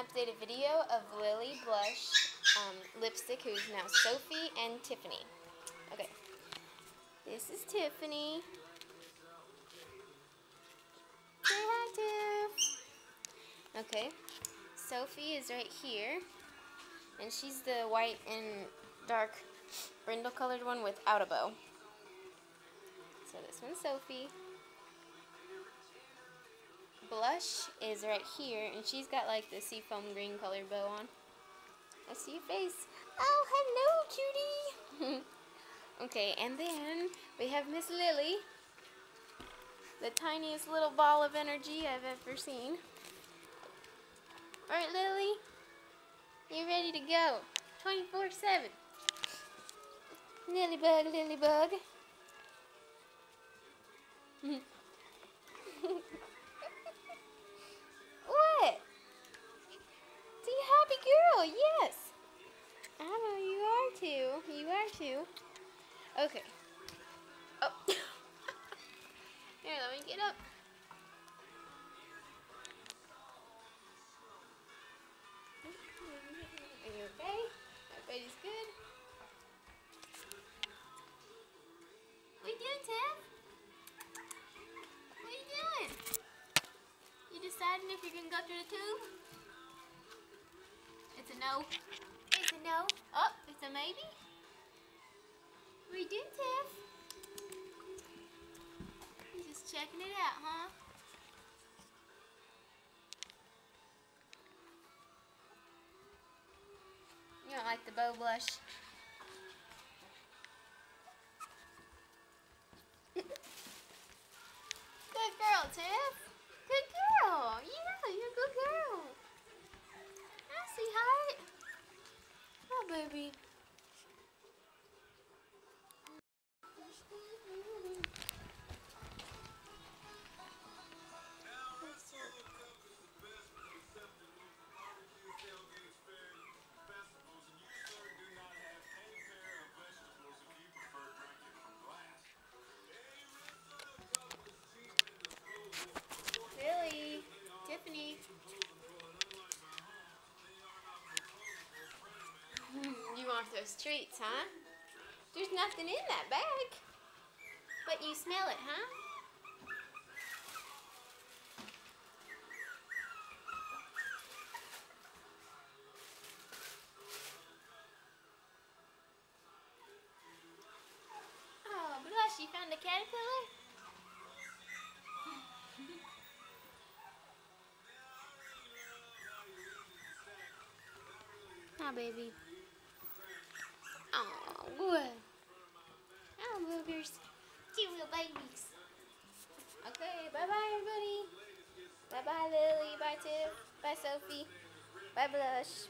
updated video of Lily Blush lipstick, who's now Sophie and Tiffany. Okay, this is Tiffany. Say hi, Tiff. Okay, Sophie is right here, and she's the white and dark brindle colored one without a bow. So this one's Sophie. Blush is right here, and she's got like the seafoam green colored bow on. I see your face. Oh, hello, cutie. Okay, and then we have Miss Lily, the tiniest little ball of energy I've ever seen. Alright, Lily, you ready to go? 24/7. Lilybug, Lilybug. What? See, happy girl, yes. I know you are too. You are too. Okay. Oh. Here, let me get up. Are you okay? Everybody's good? What you doing, Tiff? What you doing? You deciding if you're gonna go through the tube? It's a no. It's a no. Oh, it's a maybe? What you doing, Tiff? You just checking it out, huh? You don't like the bow blush? Good girl, Tiff. Good girl. Yeah, you're a good girl. Hi, sweetheart. Oh, baby. Lily, Tiffany. You want those treats, huh? There's nothing in that bag. But you smell it, huh? Oh, Blush, you found a caterpillar? Hi, baby. Oh, good. Oh, boogers. Cute little babies. Okay, bye-bye, everybody. Bye-bye, Lily. Bye, Tiff. Bye, Sophie. Bye, Blush.